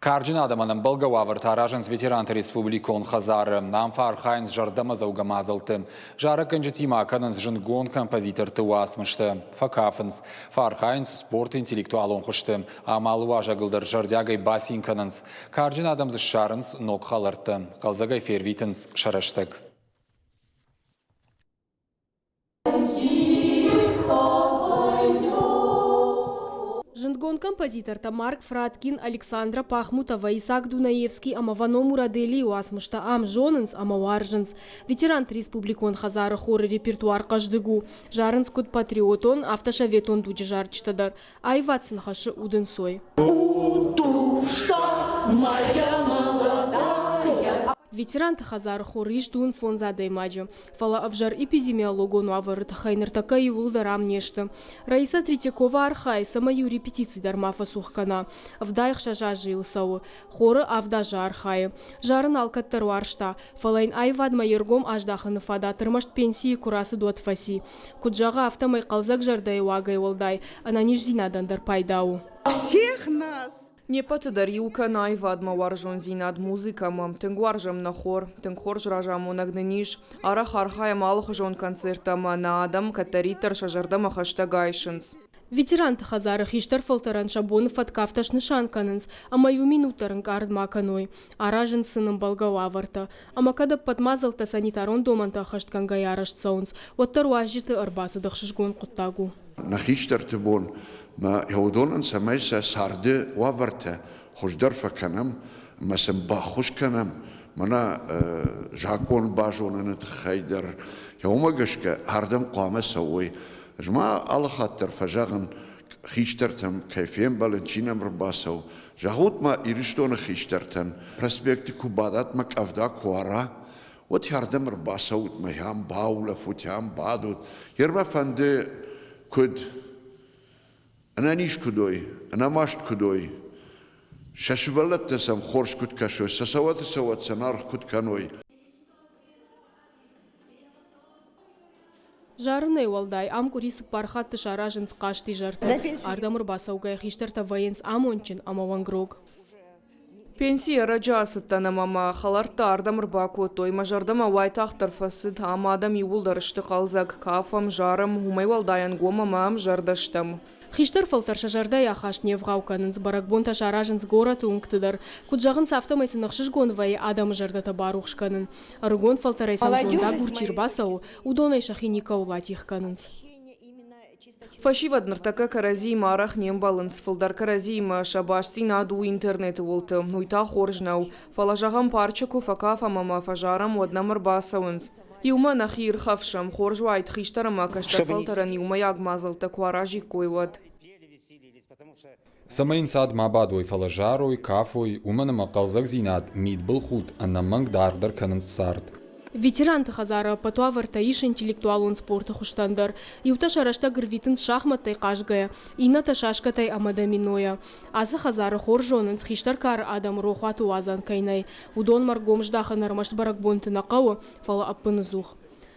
Карджин адаманын Болгававр таражынс ветеранты республикон хазары намфар хайнс жардама заугамазылты. Жары конжетима канынс жынгон композитор туасмышты. Факафынс фар хайнс спорт интеллектуалон хушты. Амалуа жагылдыр жардягай басин канынс. Карджин адамзы шарынс ног халарты. Қалзагай фервитынс шараштык. Жындгон композитор Марк Фраткин, Александра Пахмутова, Исаак Дунаевский, Амавано Мурадели, Уасмышта Ам Жонынс, Амаваржынс. Ветерант республикон хазары хоры репертуар каждыгу. Жарынс код патриотон, автошаветон дуджи жарчтадар. Айватсын хашы удынсой. Ветеранты хазары хоры иштуын фон задаймаджы. Фала авжар эпидемиологону авырыт хайныртака и улдарам нешты. Раиса Третьякова архай самаю репетиции дармафа сухкана. Вдайх шажа жилсау. Хоры авдажа архай. Жарын алкаттару аршта. Фалайн айвад майыргом аждахыны фада тырмашт пенсии курасы дуатфаси. Куджага автомай қалзак жардай уагай олдай. Ананиш зинадандар пайдау. Всех нас! Не патадарилка найвадма варжон зинад музыкамам, тынгваржам на хор, тынгхор жражаму нагныниш, арах архаем алхожон концертама на адам, катаритар шажардама хаштагайшинс. Ветеранты хазары хиштар фалтаран шабонов откафташ нышанканынс, а мою минутарын кардмаканой, аражын сыным Болгававарта, а макада подмазалта санитарон доманта хаштканга ярашцаунс, оттар уажжиты арбасы дахшишгон куттагу. На хиштар тыбон, ما يهودون سميسا سارد وافرته خوشدر فكنم مثلا باخوش کنم منا جاكون باجون نتخيدر يوم قشك هردم قامة سوي جماعة الله خاطر فجاغن خيشترتم كيفين بالنجينا مرباسو جاهوت ما يرشتون خيشترتن رسبيكتي كوبادات مك أفدا كوارا وتهردم مرباسو ميام باولا فوتيام بادود يرما فند كد أنا نيش كدوي أنا ماشت كدوي شاشفلت تسم خورش كد كشوي سوات سنار كد كانوي Жарынай walday am kurisi parxat tışarajins qaşti jarta. Ardamur basauga xishtarta vayens amonчин amavangрог. Пенсия раджасыттана мама халарта ардамыр баку той мажардама вайтахтар фасыд амадам юлдарышты қалзак кафам жарым хумайвалдаян гомамам жардаштам. Хиштар фалтарша жарда яхаш невғауканынс баракбон ташаражынс город уңктыдар. Куджағын сафтамайсы нақшышгон вай адам жардата барухшканын. Аргон фалтарайсан жонда гурчирбасау удонай шахиника улатихканынс. Фашивадныртака каразима арах нембалынс фылдар каразима шабашти наду интернет волты. Нуйта хоржнау. Фалажагам парчаку факафа мама фажарам однамыр басауынс. Юма нахир хавшам хоржу айт хиштарама каштафалтаран юма ягмазалта куаражи койвад. Самайн сад мабадой фалажарой, кафой, уманама қалзак зинат, мид был худ, аннаманг дардар канынс сард. Ветеранты хазара патуаварта иш интеллектуалон спорта хуштандар. Юта шарашта грвитынс шахматтай қашгая, ината шашкатай амадаминоя. Азы хазары хоржонынс хиштар кар адам рохуату азан кайнай. Удон маргом ждаха нармашт баракбонты нақауы, фала аппынызух.